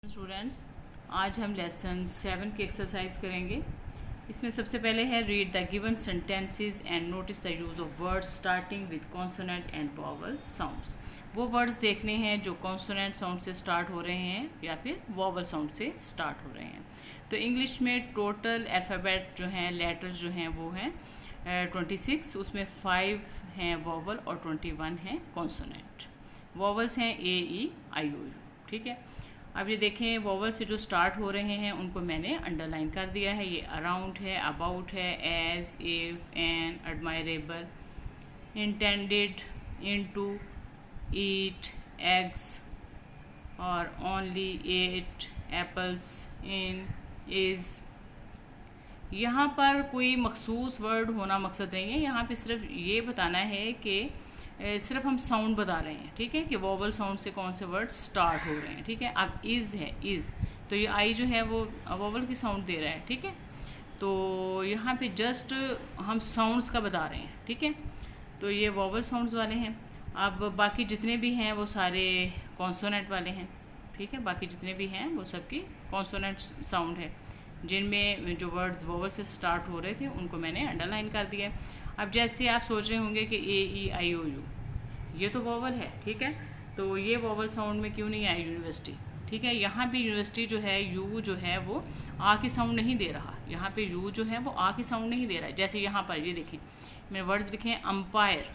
Students, आज हम lesson 7 की एक्सरसाइज करेंगे। इसमें सबसे पहले है read the given sentences and notice the use of words starting with consonant and vowel sounds. वो वर्ड्स देखने हैं जो कॉन्सोनेंट साउंड से स्टार्ट हो रहे हैं या फिर वॉवल साउंड से स्टार्ट हो रहे हैं। तो इंग्लिश में टोटल अल्फ़ाबेट जो हैं, लेटर्स जो हैं वो हैं 26। उसमें 5 हैं वॉवल और 21 हैं कॉन्सोनेंट। वॉवल्स हैं ए, ई, आई, ओ, यू। ठीक है, अब ये देखें वॉवल से जो स्टार्ट हो रहे हैं उनको मैंने अंडरलाइन कर दिया है। ये अराउंड है, अबाउट है, edge, if, an, admirable, intended, into, eat, eggs और only, at, apples, in, is. यहाँ पर कोई मखसूस वर्ड होना मकसद नहीं है। यहाँ पे सिर्फ ये बताना है कि सिर्फ हम साउंड बता रहे हैं। ठीक है, कि वॉवल साउंड से कौन से वर्ड स्टार्ट हो रहे हैं। ठीक है, अब इज़ है, इज़, तो ये आई जो है वो वॉवल की साउंड दे रहा है। ठीक है, तो यहाँ पे जस्ट हम साउंड्स का बता रहे हैं। ठीक है, तो ये वॉवल साउंड्स वाले हैं। अब बाकी जितने भी हैं वो सारे कॉन्सोनेंट वाले हैं। ठीक है, बाकी जितने भी हैं वो सबकी कॉन्सोनेंट साउंड है। जिनमें जो वर्ड्स वॉवल से स्टार्ट हो रहे थे उनको मैंने अंडरलाइन कर दिया है। अब जैसे आप सोच रहे होंगे कि ए, ई, आई, ओ, यू, ये तो वॉवल है। ठीक है, तो ये वॉवल साउंड में क्यों नहीं आई यूनिवर्सिटी। ठीक है, यहाँ पे यूनिवर्सिटी जो है, यू जो है वो आ की साउंड नहीं दे रहा। यहाँ पे यू जो है वो आ की साउंड नहीं दे रहा है। जैसे यहाँ पर ये देखिए मैंने वर्ड्स लिखे हैं अम्पायर,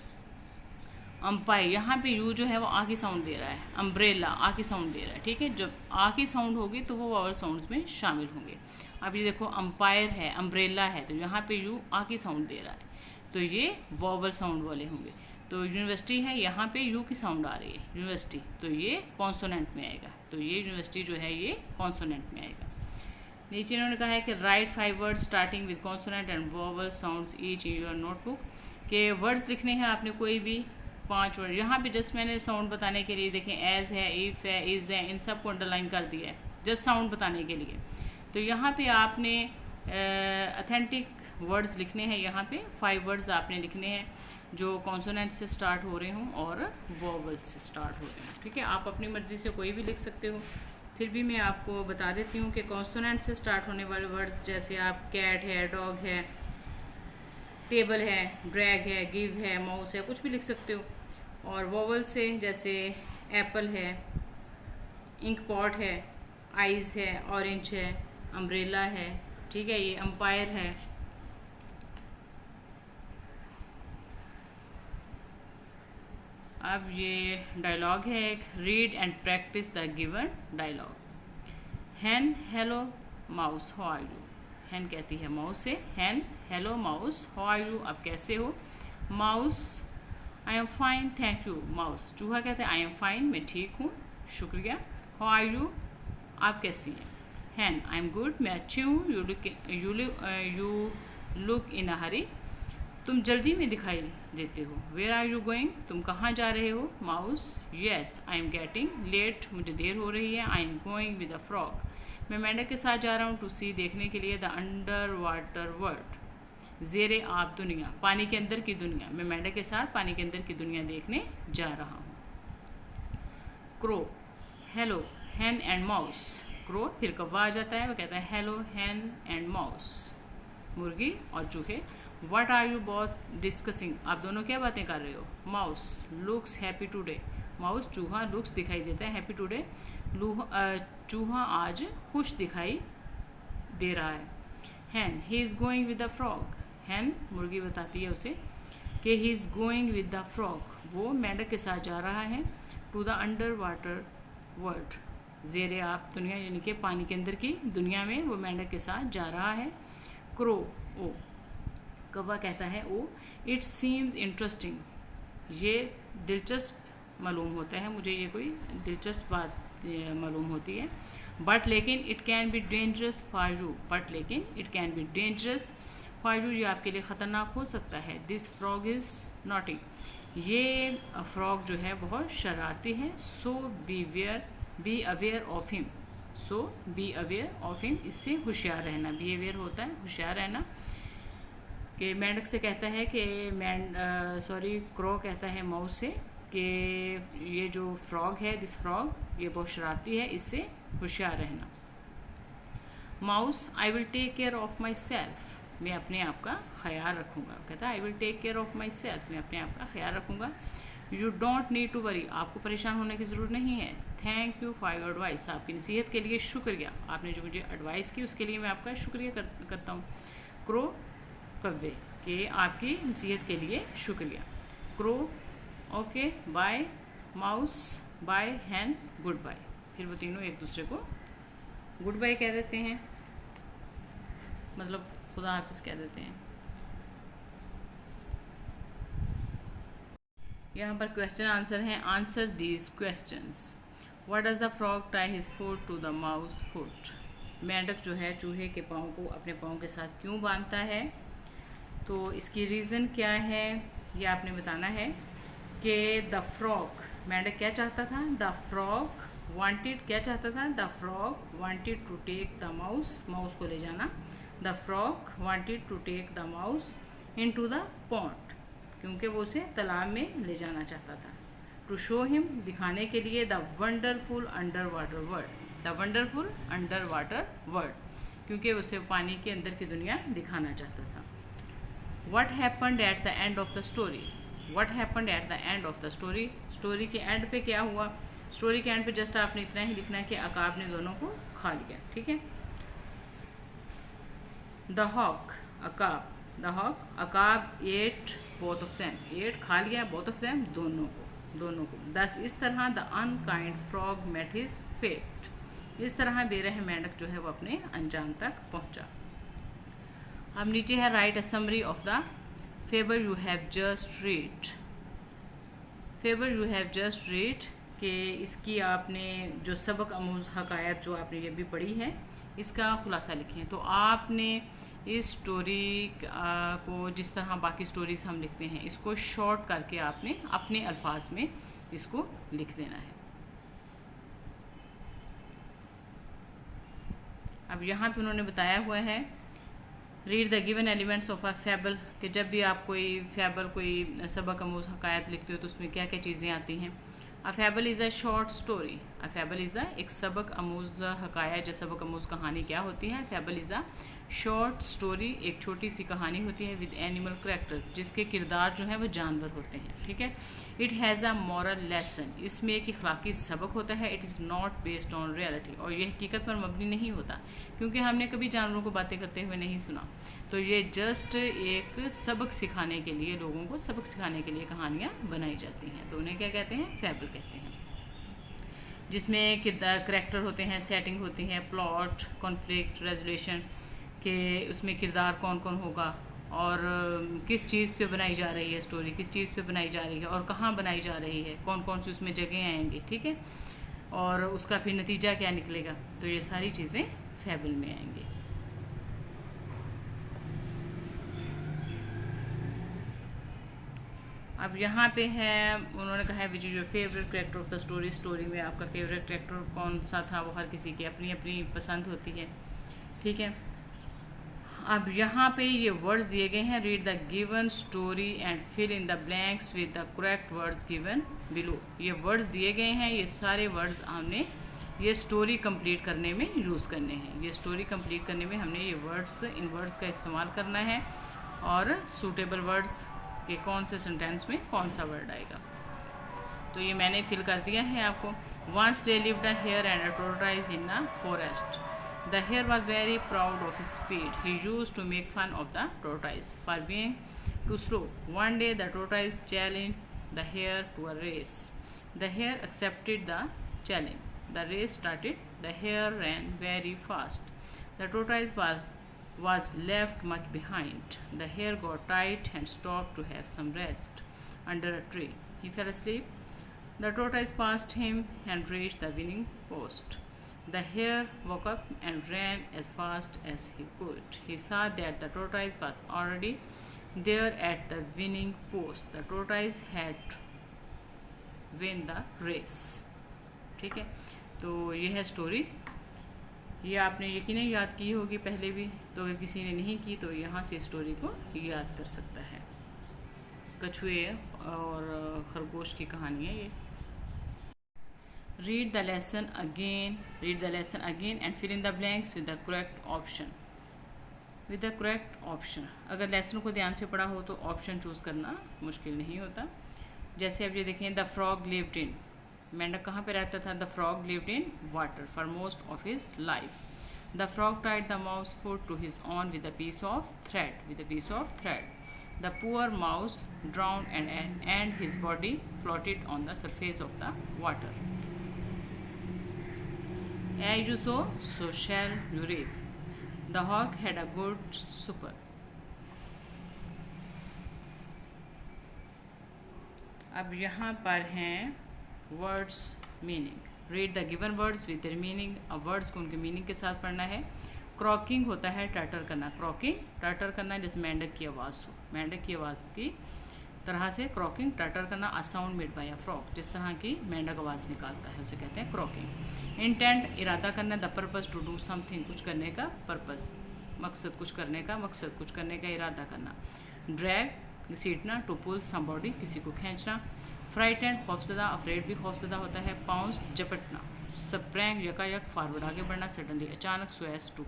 अम्पायर, यहाँ पे यू जो है वो आ की साउंड दे रहा है। अम्ब्रेला आ की साउंड दे रहा है। ठीक है, जब आ की साउंड होगी तो वो वॉवल साउंड्स में शामिल होंगे। अब ये देखो अम्पायर है, अम्ब्रेला है, तो यहाँ पे यू आ की साउंड दे रहा है, तो ये वॉवल साउंड वाले होंगे। तो यूनिवर्सिटी है, यहाँ पे यू की साउंड आ रही है यूनिवर्सिटी, तो ये कॉन्सोनेंट में आएगा। तो ये यूनिवर्सिटी जो है ये कॉन्सोनेंट में आएगा। नीचे इन्होंने कहा है कि right 5 words starting with consonant and vowel sounds each in your notebook. के वर्ड्स लिखने हैं आपने कोई भी 5 वर्ड। यहाँ पे जस्ट मैंने साउंड बताने के लिए देखें एज है, इफ़ है, इज़ है, इन सब को अंडरलाइन कर दिया है जस्ट साउंड बताने के लिए। तो यहाँ पे आपने ऑथेंटिक वर्ड्स लिखने हैं। यहाँ पे 5 वर्ड्स आपने लिखने हैं जो कॉन्सोनेंट से स्टार्ट हो रहे हों और वॉवल से स्टार्ट हो रहे हों। ठीक है, आप अपनी मर्ज़ी से कोई भी लिख सकते हो। फिर भी मैं आपको बता देती हूँ कि कॉन्सोनेंट से स्टार्ट होने वाले वर्ड्स जैसे आप कैट है, डॉग है, टेबल है, ड्रैग है, गिव है, माउस है, कुछ भी लिख सकते हो। और वॉवल से जैसे एप्पल है, इंक पॉट है, आइज़ है, ऑरेंज है, अम्ब्रेला है। ठीक है, ये अम्पायर है। अब ये डायलॉग है एक, read and practice the given dialogue. Hen, hello mouse, how are you. Hen कहती है माउस से, hen, hello mouse, how are you, आप कैसे हो। Mouse, I am fine thank you. Mouse, चूहा कहते हैं आई एम फाइन, मैं ठीक हूँ, शुक्रिया। हाउ आर यू, आप कैसी हैं। हैन, आई एम गुड, मैं अच्छी हूँ। यू लुक इन अ हरी, तुम जल्दी में दिखाई देते हो। वेयर आर यू गोइंग, तुम कहाँ जा रहे हो। Mouse, yes I am getting late, मुझे देर हो रही है। I am going with a frog, मैं मेंढक के साथ जा रहा हूँ। टू सी, देखने के लिए। द अंडर वाटर वर्ल्ड, ज़ेरे आब दुनिया, पानी के अंदर की दुनिया। मैं मेंढक के साथ पानी के अंदर की दुनिया देखने जा रहा हूँ। Crow, hello Hahn and mouse. Crow, फिर कौवा आ जाता है, वो कहता है हेलो हैन एंड माउस, मुर्गी और चूहे। What are you both discussing, आप दोनों क्या बातें कर रहे हो। Mouse, looks happy today. Mouse, चूहा, लुक्स दिखाई देता है, हैप्पी टुडे, चूहा आज खुश दिखाई दे रहा है। Hen, he is going with the frog. Hen, मुर्गी बताती है उसे कि he is going with the frog, वो मेंढक के साथ जा रहा है। To the under water world, ज़ेरे आब दुनिया, यानी कि पानी के अंदर की दुनिया में वो मेंढक के साथ जा रहा है। क्रो, ओ, कौवा कहता है ओ, इट सीम्स इंटरेस्टिंग, ये दिलचस्प मालूम होता है मुझे, ये कोई दिलचस्प बात मालूम होती है। बट लेकिन, it can be dangerous for you, but लेकिन it can be dangerous for you, ये आपके लिए ख़तरनाक हो सकता है। दिस फ्रॉग इज़ नॉटी, ये फ्रॉग जो है बहुत शरारती है। So be aware of him, so be aware of him, इससे होशियार रहना। बी अवेयर होता है होशियार रहना। कि मेंढक से कहता है कि क्रो कहता है माउस से कि ये जो फ्रॉग है, दिस फ्रॉग, ये बहुत शरारती है, इससे होशियार रहना। Mouse, I will take care of myself, मैं अपने आप का ख्याल रखूँगा। कहता है I will take care of myself, मैं अपने आप का ख्याल रखूँगा। You don't need to worry, आपको परेशान होने की ज़रूरत नहीं है। Thank you for your advice, आपकी नसीहत के लिए शुक्रिया, आपने जो मुझे एडवाइस की उसके लिए मैं आपका शुक्रिया करता हूँ। क्रो, कव्वे, कि आपकी नसीहत के लिए शुक्रिया। Crow, okay, bye. Mouse, bye. Hen, good bye. फिर वो तीनों एक दूसरे को गुड बाय कह देते हैं, मतलब खुदा हाफिज़ कह देते हैं। यहाँ पर क्वेश्चन आंसर हैं। Answer these questions. What does the frog tie his foot to the mouse foot, मेंढक जो है चूहे के पाँव को अपने पाँव के साथ क्यों बांधता है, तो इसकी रीज़न क्या है ये आपने बताना है। कि द फ्रॉग, मेंढक क्या चाहता था, द फ्रॉग वांटेड, क्या चाहता था, the frog wanted to take the mouse, mouse को ले जाना। The frog wanted to take the mouse into the pond, क्योंकि वो उसे तालाब में ले जाना चाहता था। टू शो हिम, दिखाने के लिए, the wonderful under water world, the wonderful under water world, क्योंकि उसे पानी के अंदर की दुनिया दिखाना चाहता था। What happened at the end of the story, what happened at the end of the story, story के एंड पे क्या हुआ। स्टोरी के एंड पे जस्ट आपने इतना ही लिखना है कि अकाब ने दोनों को खा लिया, ठीक है। द हॉक, अकाब, द हॉक, अकाब ate both of them, ate खा लिया बोथ ऑफ देम, दोनों को। दस, इस तरह the unkind frog met his fate, इस तरह बेरहम मेंढक जो है वो अपने अंजाम तक पहुंचा। अब नीचे है right a summary of the fable you have just read, fable you have just read, कि इसकी आपने जो सबक आमूज़ हकायत जो आपने ये भी पढ़ी है इसका खुलासा लिखें। तो आपने इस स्टोरी को जिस तरह बाकी स्टोरीज हम लिखते हैं इसको शॉर्ट करके आपने अपने अल्फाज में इसको लिख देना है। अब यहाँ पे उन्होंने बताया हुआ है read the given elements of a fable, कि जब भी आप कोई फैबल कोई सबक आमूज़ हकायत लिखते हो तो उसमें क्या क्या चीज़ें आती हैं। A fable is a short story, a fable is एक सबक आमूज़ हकायत या सबक आमूज़ कहानी क्या होती है। फैबल इज़ अ शॉर्ट स्टोरी, एक छोटी सी कहानी होती है विद एनिमल करैक्टर्स, जिसके किरदार जो हैं वो जानवर होते हैं, ठीक है। It has a moral lesson, इसमें एक अखलाकी सबक होता है। It is not based on reality, और ये हकीकत पर मबनी नहीं होता, क्योंकि हमने कभी जानवरों को बातें करते हुए नहीं सुना। तो ये जस्ट एक सबक सिखाने के लिए, लोगों को सबक सिखाने के लिए कहानियाँ बनाई जाती हैं, तो उन्हें क्या कहते हैं, फैबल कहते हैं। जिसमें किरदार करैक्टर होते हैं, सेटिंग होती है, प्लॉट, कॉन्फ्लिक्ट, रेजोल्यूशन, कि उसमें किरदार कौन कौन होगा और किस चीज़ पे बनाई जा रही है स्टोरी, किस चीज़ पे बनाई जा रही है और कहाँ बनाई जा रही है, कौन कौन सी उसमें जगह आएंगी, ठीक है, और उसका फिर नतीजा क्या निकलेगा। तो ये सारी चीज़ें फैबल में आएंगी। अब यहाँ पे है उन्होंने कहा है which is your favourite character of the story, story में आपका फेवरेट कैरेक्टर कौन सा था, वो हर किसी की अपनी अपनी पसंद होती है, ठीक है। अब यहाँ पे ये वर्ड्स दिए गए हैं, read the given story and fill in the blanks with the correct words given below. ये वर्ड्स दिए गए हैं, ये सारे वर्ड्स हमने ये स्टोरी कंप्लीट करने में यूज़ करने हैं। ये स्टोरी कंप्लीट करने में हमने ये वर्ड्स, इन वर्ड्स का इस्तेमाल करना है और सूटेबल वर्ड्स के कौन से सेंटेंस में कौन सा वर्ड आएगा। तो ये मैंने फिल कर दिया है आपको। Once they lived a hare and a tortoise in a forest. The hare was very proud of his speed. He used to make fun of the tortoise for being too slow. One day the tortoise challenged the hare to a race. The hare accepted the challenge. The race started. The hare ran very fast. The tortoise was left much behind. The hare got tired and stopped to have some rest under a tree. He fell asleep. The tortoise passed him and reached the winning post. The hare woke up and ran as fast as he could. He saw that the tortoise was already there at the winning post. The tortoise had won the race. ठीक है, तो ये है story. ये आपने यकीनन याद की होगी पहले भी, तो अगर किसी ने नहीं की तो यहाँ से स्टोरी को याद कर सकता है। कछुए और खरगोश की कहानी है ये। Read the lesson again. Read the lesson again and fill in the blanks with the correct option. With the correct option. अगर लेसन को ध्यान से पढ़ा हो तो ऑप्शन चूज़ करना मुश्किल नहीं होता. जैसे अब ये देखें, द फ्रॉग लिव्ड इन, मेंढक कहाँ पे रहता था? The frog lived in water for most of his life. The frog tied the mouse foot to his own with a piece of thread. With a piece of thread. The poor mouse drowned and his body floated on the surface of the water. As you sow, so shall you reap. The hawk had a good supper. अब यहाँ पर हैं words meaning. Read the given words with their meaning. अब words को उनके meaning के साथ पढ़ना है. क्रॉकिंग होता है टटर करना. क्रॉकिंग टटर करना जैसे मेंढक की आवाज़ हो. मेंढक की आवाज़ की तरह से क्रॉकिंग टटर करना. A sound made by a frog, जिस तरह की मेंढक आवाज़ निकालता है उसे कहते हैं क्रॉकिंग. इंटेंट इरादा करना. The purpose to do something, कुछ करने का पर्पस, मकसद कुछ करने का मकसद, कुछ करने का इरादा करना. ड्रैग घसीटना. टू पुल समबॉडी, किसी को खींचना. फ्राइटेंड खौफजदा, अफ्रेड भी खौफजदा होता है. पाउंस झपटना. स्प्रैंग यकायक फॉरवर्ड आगे बढ़ना. सडनली अचानक. So as to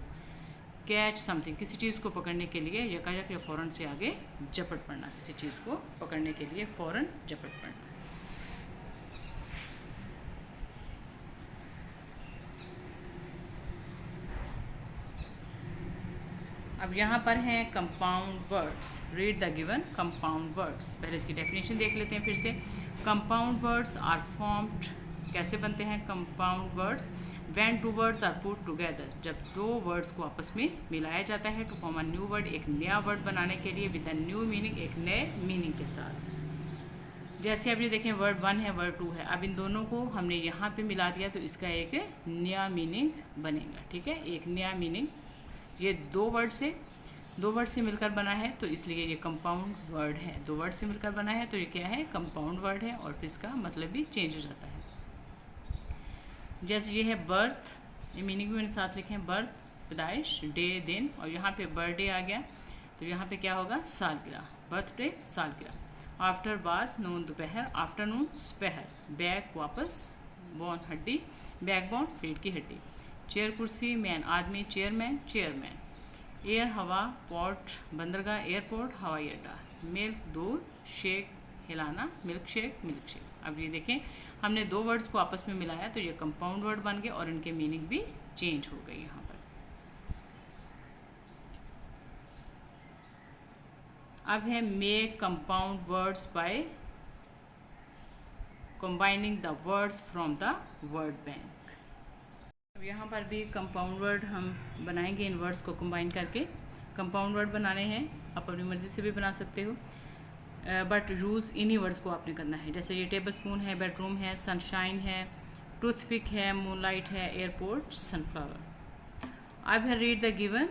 catch something, किसी चीज़ को पकड़ने के लिए यकायक या फ़ौरन से आगे झपट पड़ना. किसी चीज़ को पकड़ने के लिए फ़ौरन झपट पड़ना. अब यहाँ पर हैं compound words. Read the given compound words. पहले इसकी डेफिनेशन देख लेते हैं फिर से. कंपाउंड वर्ड्स आर फॉर्म्ड, कैसे बनते हैं compound words? When two words are put together, जब दो वर्ड्स को आपस में मिलाया जाता है. To form a new word, एक नया वर्ड बनाने के लिए. विद अ न्यू मीनिंग, एक नए मीनिंग के साथ. जैसे अब ये देखें, वर्ड 1 है, वर्ड 2 है. अब इन दोनों को हमने यहाँ पे मिला दिया तो इसका एक नया मीनिंग बनेगा. ठीक है, एक नया मीनिंग. ये दो वर्ड से मिलकर बना है तो इसलिए ये कंपाउंड वर्ड है. दो वर्ड से मिलकर बना है तो ये क्या है? कंपाउंड वर्ड है. और फिर इसका मतलब भी चेंज हो जाता है. जैसे ये है बर्थ, ये मीनिंग भी मैंने साथ लिखे हैं. बर्थ पैदाइश, डे दिन, और यहाँ पे बर्थडे आ गया तो यहाँ पे क्या होगा? सालगिरह. बर्थडे सालगिरह. आफ्टर बाथ नून दोपहर. आफ्टरनून स्पहर. बैक वापस. बोन हड्डी. बैकबोन पेट की हड्डी. चेयर कुर्सी. मैन आदमी. Chairman chairman. एयर हवा. पोर्ट बंदरगाह. एयरपोर्ट हवाई अड्डा. मिल्क दूध. शेक हिलाना. Milk shake milk shake. अब ये देखें, हमने दो वर्ड्स को आपस में मिलाया तो ये कंपाउंड वर्ड बन गए और इनके मीनिंग भी चेंज हो गई. यहाँ पर अब है make compound words by combining the words from the word bank. अब यहाँ पर भी कंपाउंड वर्ड हम बनाएंगे. इन वर्ड्स को कंबाइन करके कंपाउंड वर्ड बनाने हैं. आप अपनी मर्ज़ी से भी बना सकते हो, बट यूज़ इन्हीं वर्ड्स को आपने करना है. जैसे ये टेबल स्पून है, बेडरूम है, सनशाइन है, टूथपिक है, मूनलाइट है, एयरपोर्ट, सनफ्लावर. अब है read the given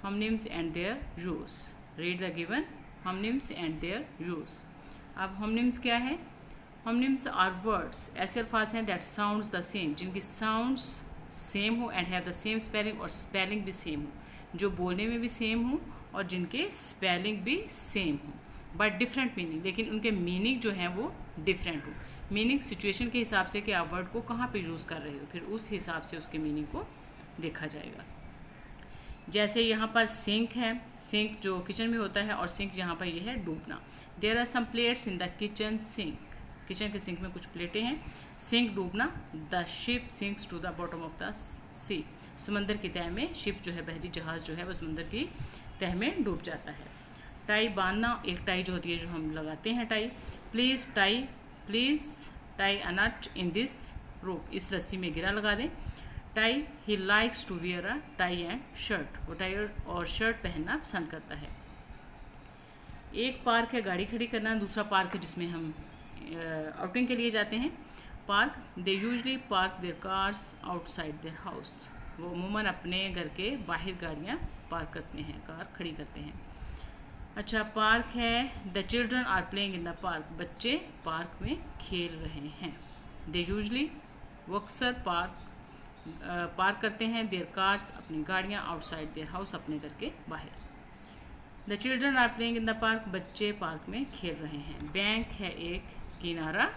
homonyms and their use. Read the given homonyms and their use. अब होमनिम्स क्या है? होमनिम्स आर वर्ड्स, ऐसे अल्फाज हैं दैट साउंड्स द सेम, जिनकी साउंड्स सेम हो and have the same spelling, और स्पेलिंग भी सेम हो, जो बोलने में भी सेम हो और जिनके स्पेलिंग भी सेम हो, बट डिफरेंट मीनिंग, लेकिन उनके मीनिंग जो है वो डिफरेंट हो. मीनिंग सिचुएशन के हिसाब से कि आप वर्ड को कहाँ पे यूज़ कर रहे हो, फिर उस हिसाब से उसके मीनिंग को देखा जाएगा. जैसे यहाँ पर सिंक है. सिंक जो किचन में होता है, और सिंक यहाँ पर ये है डूबना. There are some plates in the kitchen sink. Kitchen के सिंक में कुछ प्लेटें हैं. सिंक डूबना. The ship sinks to the bottom of the sea. समंदर की तह में. शिप जो है बहरी जहाज़ जो है वो समंदर की तह में डूब जाता है. टाई बांधना. एक टाई जो होती है जो हम लगाते हैं tie. Please tie a knot in this rope. इस रस्सी में गिरा लगा दें. Tie he likes to wear a tie and shirt. वो टाई और शर्ट पहनना पसंद करता है. एक पार्क है गाड़ी खड़ी करना. दूसरा पार्क है जिसमें हम आउटिंग के लिए जाते हैं. Park. They usually park their cars outside their house. वो अमूमन अपने घर के बाहर गाड़ियाँ पार्क करते हैं, कार खड़ी करते हैं. अच्छा, पार्क है. The children are playing in the park. बच्चे पार्क में खेल रहे हैं. दे यूजली वो अक्सर पार्क करते हैं देयर कार्स अपनी गाड़ियाँ आउटसाइड देयर हाउस अपने घर के बाहर. The children are playing in the park. बच्चे पार्क में खेल रहे हैं. बैंक है एक किनारा.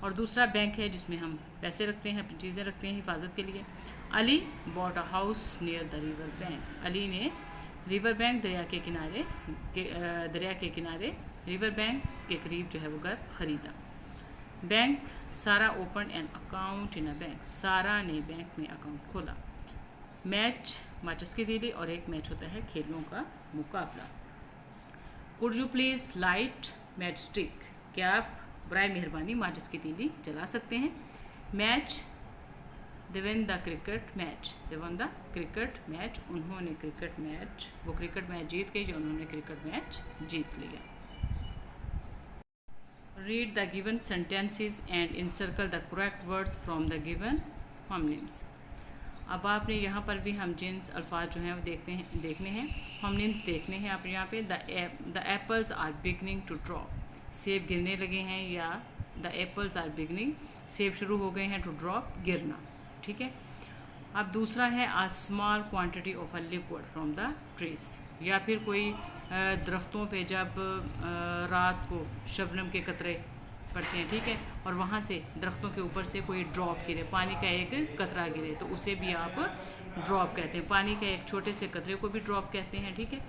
और दूसरा बैंक है जिसमें हम पैसे रखते हैं, अपनी चीज़ें रखते हैं हिफाजत के लिए। Ali bought a house near the river bank. Ali ने रिवर बैंक दरिया के किनारे रिवर बैंक के करीब जो है वो घर ख़रीदा। बैंक सारा open an account in a bank. सारा ने बैंक में अकाउंट खोला। मैच माचिस की तीली और एक मैच होता है खेलों का मुकाबला। Could you please light match stick. क्या आप बराए मेहरबानी माचिस की तीली जला सकते हैं। Match they won the cricket match. They won the cricket match. उन्होंने क्रिकेट मैच, वो क्रिकेट मैच जीत गए या उन्होंने क्रिकेट मैच जीत लिया। Read the given sentences and encircle the correct words from the given homonyms. अब आपने यहाँ पर भी हम जिन्स अल्फाज जो हैं वो देखने हैं, होमनिम्स देखने हैं। आप यहाँ पे the apples are beginning to drop. सेब गिरने लगे हैं, या द एप्पल्स आर बिगनिंग, सेब शुरू हो गए हैं, टू ड्रॉप गिरना। ठीक है। अब दूसरा है a small quantity of a liquid from the trees. या फिर कोई दरख्तों पे जब रात को शबनम के कतरे पड़ते हैं, ठीक है, और वहाँ से दरख्तों के ऊपर से कोई ड्रॉप गिरे, पानी का एक कतरा गिरे, तो उसे भी आप ड्रॉप कहते हैं। पानी के एक छोटे से कतरे को भी ड्रॉप कहते हैं। ठीक है,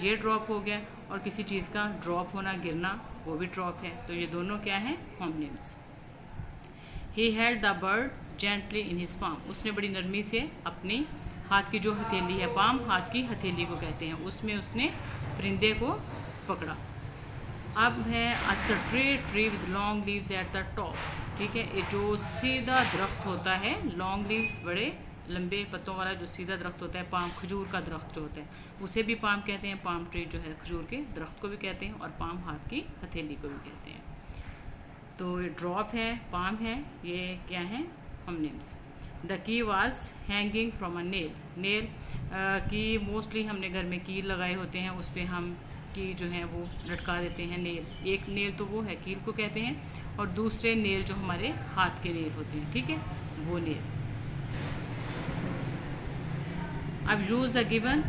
ये ड्रॉप हो गया, और किसी चीज़ का ड्रॉप होना, गिरना, वो भी ड्रॉप है। तो ये दोनों क्या हैं? Homonyms. He held the bird gently in his palm. उसने बड़ी नरमी से अपनी हाथ की जो हथेली है, पाम हाथ की हथेली को कहते हैं, उसमें उसने परिंदे को पकड़ा। अब है a straight tree with long leaves at the top. ठीक है, ये जो सीधा दरख्त होता है, लॉन्ग लीव्स, बड़े लंबे पत्तों वाला जो सीधा दरख्त होता है, पाम, खजूर का दरख्त जो होता है, उसे भी पाम कहते हैं। पाम ट्री जो है खजूर के दरख्त को भी कहते हैं, और पाम हाथ की हथेली को भी कहते हैं। तो ये ड्रॉप है, पाम है, ये क्या है? Homonyms. The key was hanging from a nail. Nail की मोस्टली हमने घर में कील लगाए होते हैं, उस पर हम की जो है वो लटका देते हैं नेल। एक नेल तो वो है, कील को कहते हैं, और दूसरे नेल जो हमारे हाथ के नेल होते हैं, ठीक है, वो नेल। अब use the given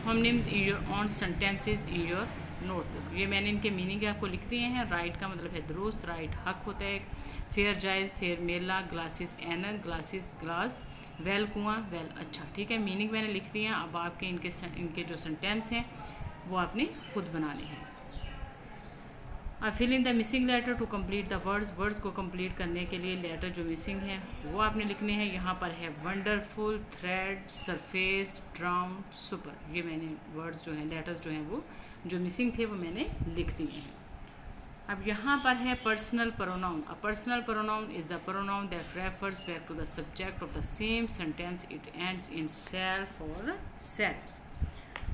homonyms in your own sentences in your notebook. ये मैंने इनके मीनिंग आपको लिख दिए हैं। राइट का मतलब है दुरुस्त, राइट हक होता है, फेयर जायज़, फेयर मेला, ग्लासेस एनक, ग्लासेस ग्लास, वेल कुआं, वेल अच्छा। ठीक है, मीनिंग मैंने लिख दिए हैं। अब आपके इनके जो सेंटेंस हैं वो आपने खुद बनाने हैं। अब fill in the missing letter to complete the words. Words को कंप्लीट करने के लिए लेटर जो मिसिंग है वो आपने लिखने हैं। यहाँ पर है wonderful, thread, surface, drown, super. ये मैंने वर्ड्स जो हैं, लेटर्स जो हैं वो जो मिसिंग थे वो मैंने लिख दिए हैं। अब यहाँ पर है personal pronoun. A personal pronoun is the pronoun that refers back to the subject of the same sentence. It ends in self और सेल्फ्स।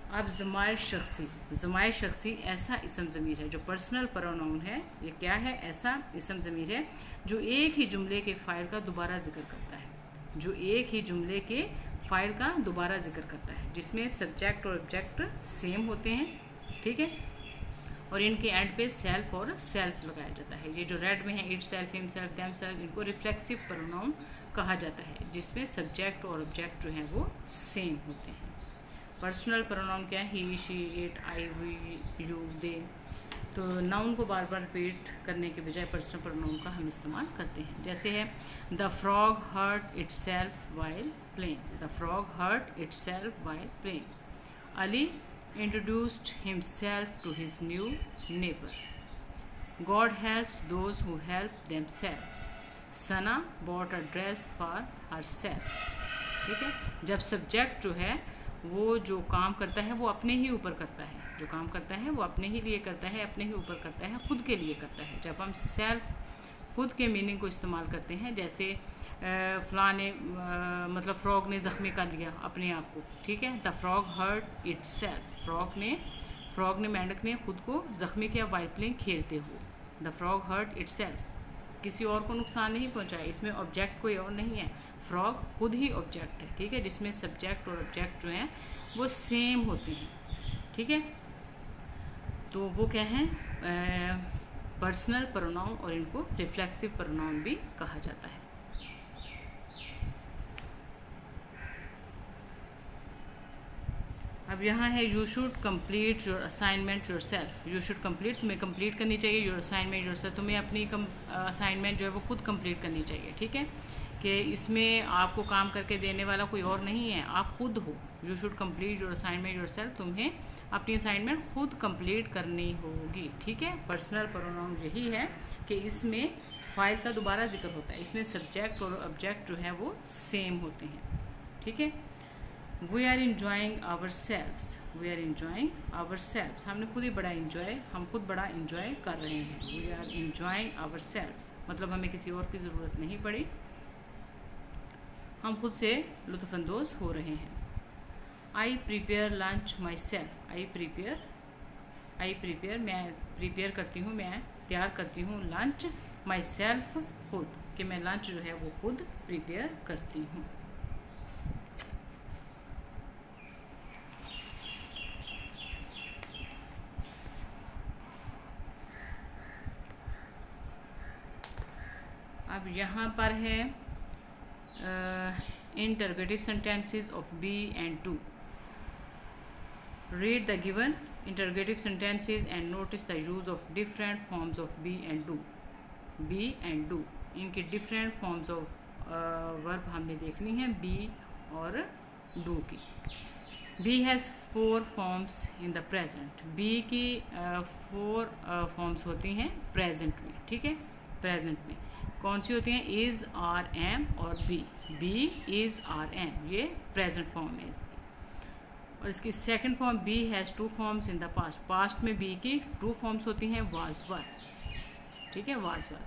अब ज़मायर शख्सी। ज़मायर शख्सी ऐसा इसम ज़मीर है जो पर्सनल प्रोनाउन है। ये क्या है? ऐसा इसम ज़मीर है जो एक ही जुमले के फ़ाइल का दोबारा जिक्र करता है। जो एक ही जुमले के फ़ाइल का दोबारा जिक्र करता है, जिसमें सब्जेक्ट और ऑब्जेक्ट सेम होते हैं। ठीक है, और इनके एंड पे सेल्फ और सेल्फ्स लगाया जाता है। ये जो रेड में है, it self, him self, them self, इनको रिफ्लेक्सिव प्रोनाउन कहा जाता है, जिसमें सब्जेक्ट और ऑब्जेक्ट जो हैं वो सेम होते हैं। पर्सनल प्रोनाउन क्या है? He, she, it, I, we, you, they. तो नाउन को बार बार रिपीट करने के बजाय पर्सनल प्रोनाउन का हम इस्तेमाल करते हैं। जैसे है the frog hurt itself while playing. The frog hurt itself while playing. Ali introduced himself to his new neighbor. God helps those who help themselves. Sana bought a dress for herself. ठीक है, जब subject जो है वो जो काम करता है वो अपने ही ऊपर करता है, जो काम करता है वो अपने ही लिए करता है, अपने ही ऊपर करता है, खुद के लिए करता है। जब हम सेल्फ, खुद के मीनिंग को इस्तेमाल करते हैं, जैसे फ़लाँ ने मतलब फ्रॉग ने ज़ख्मी कर लिया अपने आप को। ठीक है, the frog hurt itself. Frog ने मेंढक ने खुद को ज़ख्मी किया वाइल प्लेइंग, खेलते हुए। The frog hurt itself, किसी और को नुकसान नहीं पहुंचाया। इसमें ऑब्जेक्ट कोई और नहीं है, फ्रॉग खुद ही ऑब्जेक्ट है। ठीक है, जिसमें सब्जेक्ट और ऑब्जेक्ट जो हैं वो सेम होते हैं। ठीक है, तो वो क्या है? पर्सनल प्रोनाउन, और इनको रिफ्लेक्सिव प्रोनाउन भी कहा जाता है। अब अब यहाँ है you should complete your assignment your self. You should complete, तुम्हें कंप्लीट करनी चाहिए योर असाइनमेंट योर सेल्फ, तुम्हें अपनी असाइनमेंट जो है वो खुद कंप्लीट करनी चाहिए। ठीक है, कि इसमें आपको काम करके देने वाला कोई और नहीं है, आप खुद हो। You should complete your assignment your self, तुम्हें अपनी असाइनमेंट खुद कंप्लीट करनी होगी। ठीक है, पर्सनल प्रोनाउन यही है कि इसमें फाइल का दोबारा जिक्र होता है, इसमें सब्जेक्ट और ऑब्जेक्ट जो है वो सेम होते हैं। ठीक है, we are enjoying ourselves, we are enjoying ourselves, हमने खुद ही बड़ा इंजॉय, हम खुद बड़ा इंजॉय कर रहे हैं। We are enjoying ourselves मतलब हमें किसी और की ज़रूरत नहीं पड़ी, हम खुद से लुत्फ़अंदोज़ हो रहे हैं। I prepare lunch my self, I prepare मैं प्रिपेयर करती हूँ, मैं तैयार करती हूँ लंच माई सेल्फ खुद, कि मैं लंच जो है वो खुद प्रिपेयर करती हूँ। अब यहाँ पर है interrogative sentences of be and do. Read the given interrogative sentences and notice the use of different forms of be and do. Be and do, इनकी different forms of verb हमने देखनी है be और do की। be has 4 forms in the present. be की 4 forms होती हैं present में। ठीक है, present में कौन सी होती हैं? इज़, आर, एम और be. Be, is, are, am ये प्रेजेंट फॉर्म है इसकी। और इसकी second form be has 2 forms in the past. Past में बी की 2 फॉर्म्स होती हैं, वाज, वर। ठीक है, वाज, वर।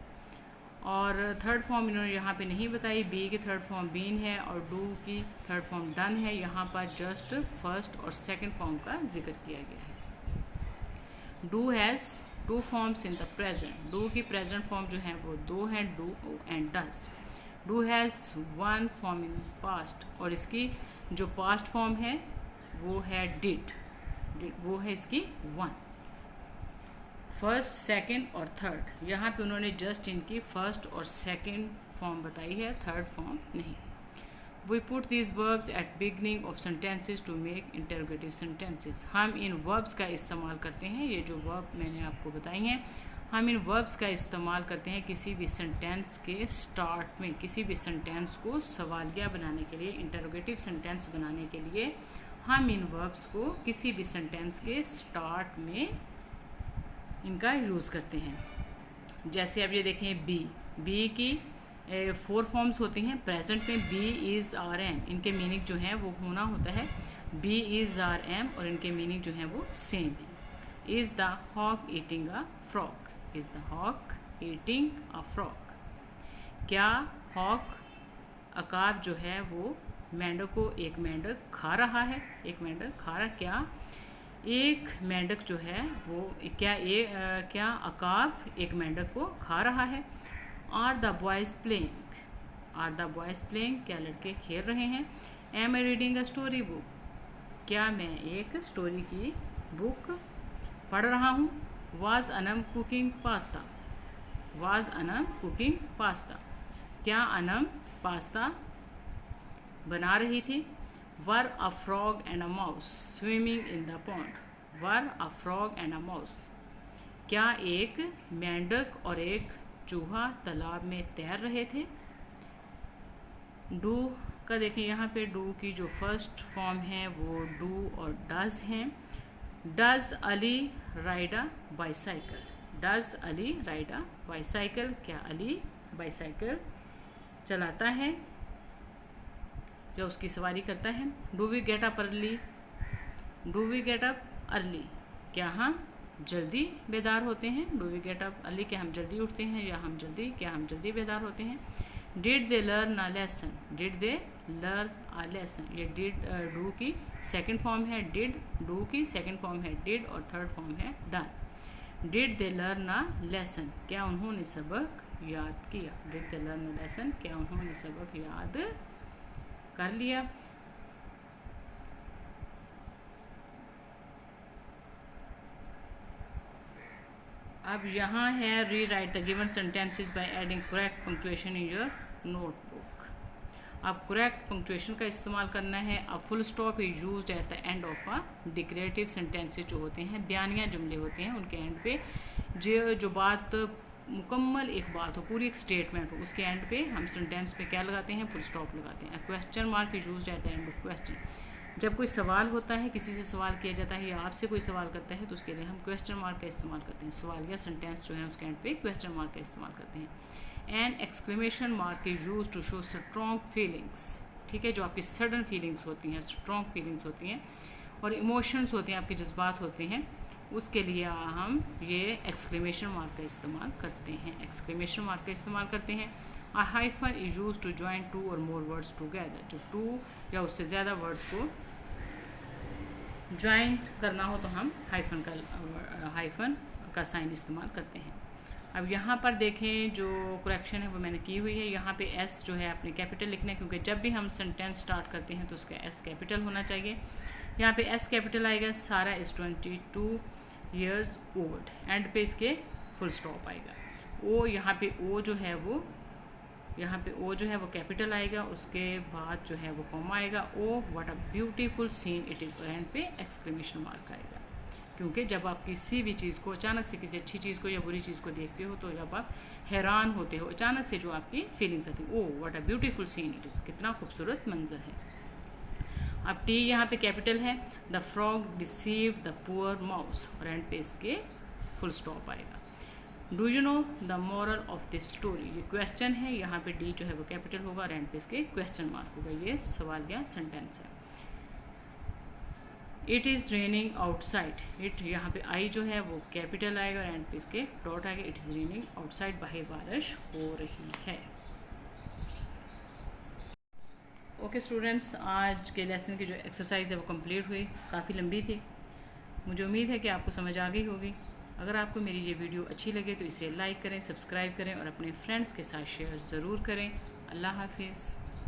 और थर्ड फॉर्म इन्होंने यहाँ पे नहीं बताई। बी की थर्ड फॉर्म बीन है और डू की थर्ड फॉर्म डन है। यहाँ पर जस्ट फर्स्ट और सेकेंड फॉर्म का जिक्र किया गया है। Do has 2 forms in the present. Do की प्रेजेंट फॉर्म जो है वो 2 हैं, do and does. Do has 1 form in past और इसकी जो पास्ट फॉर्म है वो है डिड, वो है इसकी 1। फर्स्ट, सेकंड और थर्ड, यहाँ पे उन्होंने जस्ट इनकी फर्स्ट और सेकंड फॉर्म बताई है, थर्ड फॉर्म नहीं। We put these verbs at beginning of sentences to make interrogative sentences. हम इन verbs का इस्तेमाल करते हैं, ये जो verb मैंने आपको बताई हैं, हम इन verbs का इस्तेमाल करते हैं किसी भी sentence के start में, किसी भी sentence को सवालिया बनाने के लिए, interrogative sentence बनाने के लिए हम इन verbs को किसी भी sentence के start में इनका यूज़ करते हैं। जैसे अब ये देखें बी की 4 फॉर्म्स होती हैं प्रेजेंट में, बी, इज़, आर, एम। इनके मीनिंग जो है वो होना होता है बी, इज़, आर, एम और इनके मीनिंग जो है वो सेम है। Is the hawk eating a frog, is the hawk eating a frog. क्या हॉक, अकाब जो है वो मेंढक को, एक मेंढक खा रहा है, एक मेंढक खा रहा, क्या एक मेंढक जो है वो क्या अकाब एक मेंढक को खा रहा है। Are the boys playing, are the boys playing, क्या लड़के खेल रहे हैं। Am I reading a story book, क्या मैं एक स्टोरी की बुक पढ़ रहा हूँ। Was Anam cooking pasta, was Anam cooking pasta, क्या अनम पास्ता बना रही थी। Were a frog and a mouse swimming in the pond, were a frog and a mouse, क्या एक मेंढक और एक चूहा तालाब में तैर रहे थे। डू का देखें, यहाँ पे डू की जो फर्स्ट फॉर्म है वो डू और डज हैं। Does Ali ride a bicycle, does Ali ride a bicycle, क्या अली बाईसाइकिल चलाता है या उसकी सवारी करता है। Do we get up early, do we get up early, क्या हम जल्दी बेदार होते हैं। Do we get up early, क्या हम जल्दी उठते हैं या क्या हम जल्दी बेदार होते हैं। Did they learn a lesson, did they learn a lesson, ये डिड डू की सेकंड फॉर्म है डिड, डू की सेकंड फॉर्म है डिड और थर्ड फॉर्म है done. Did they learn a lesson, क्या उन्होंने सबक याद किया। Did they learn a lesson, क्या उन्होंने सबक याद कर लिया। अब यहाँ है री right the given sentences by adding correct punctuation in your notebook. अब करेक्ट पंक्चुएशन का इस्तेमाल करना है। अब full stop is used at the end of a declarative sentences जो होते हैं, बयानिया जुमले होते हैं, उनके एंड पे जो बात मुकम्मल एक बात हो, पूरी एक स्टेटमेंट हो, उसके एंड पे हम सेंटेंस पे क्या लगाते हैं, फुल स्टॉप लगाते हैं। Question mark is used at the end of question. जब कोई सवाल होता है, किसी से सवाल किया जाता है या आपसे कोई सवाल करता है, तो उसके लिए हम क्वेश्चन मार्क का इस्तेमाल करते हैं। सवाल या सेंटेंस जो है उसके एंड पे क्वेश्चन मार्क का इस्तेमाल करते हैं। And exclamation mark is use to show strong feelings, ठीक है, जो आपकी सडन फीलिंग्स होती हैं, स्ट्रॉन्ग फीलिंग्स होती हैं और इमोशंस होते हैं, आपके जज्बात होते हैं, उसके लिए हम ये एक्सक्लेमेशन मार्क का इस्तेमाल करते हैं। एक्सक्लेमेशन मार्क का इस्तेमाल करते हैं। A hyphen is use to join two or more words together. जो टू या उससे ज़्यादा वर्ड्स को ज्वाइन करना हो तो हम हाइफन का साइन इस्तेमाल करते हैं। अब यहाँ पर देखें जो करेक्शन है वो मैंने की हुई है। यहाँ पे एस जो है आपने कैपिटल लिखना है, क्योंकि जब भी हम सेंटेंस स्टार्ट करते हैं तो उसका एस कैपिटल होना चाहिए। यहाँ पे एस कैपिटल आएगा। सारा इज़ 22 ईयर्स ओल्ड, एंड पे इसके फुल स्टॉप आएगा। ओ यहाँ पे ओ जो है वो कैपिटल आएगा, उसके बाद जो है वो कॉमा आएगा। Oh what a beautiful seen it is, and पे एक्सक्लेमेशन मार्क आएगा। क्योंकि जब आप किसी भी चीज़ को अचानक से, किसी अच्छी चीज़ को या बुरी चीज़ को देखते हो, तो जब आप हैरान होते हो अचानक से, जो आपकी फीलिंग्स आती है, oh what a beautiful seen it is, कितना खूबसूरत मंजर है। अब टी यहाँ पे कैपिटल है। The frog deceive the poor mouse, और एंड पे इसके फुल स्टॉप आएगा। Do you know the moral of this story, ये क्वेश्चन है, यहाँ पे डी जो है वो कैपिटल होगा और एंड पे इसके क्वेश्चन मार्क होगा। ये सवाल या सेंटेंस है। It is raining outside, it यहाँ पे आई जो है वो कैपिटल आएगा और एंड पे इसके डॉट आएगा। इट इज़ रेनिंग आउटसाइड, बाहर बारिश हो रही है। ओके स्टूडेंट्स, आज के लेसन की जो एक्सरसाइज है वो कंप्लीट हुई, काफ़ी लंबी थी। मुझे उम्मीद है कि आपको समझ आ गई होगी। अगर आपको मेरी ये वीडियो अच्छी लगे तो इसे लाइक करें, सब्सक्राइब करें और अपने फ्रेंड्स के साथ शेयर ज़रूर करें। अल्लाह हाफिज़।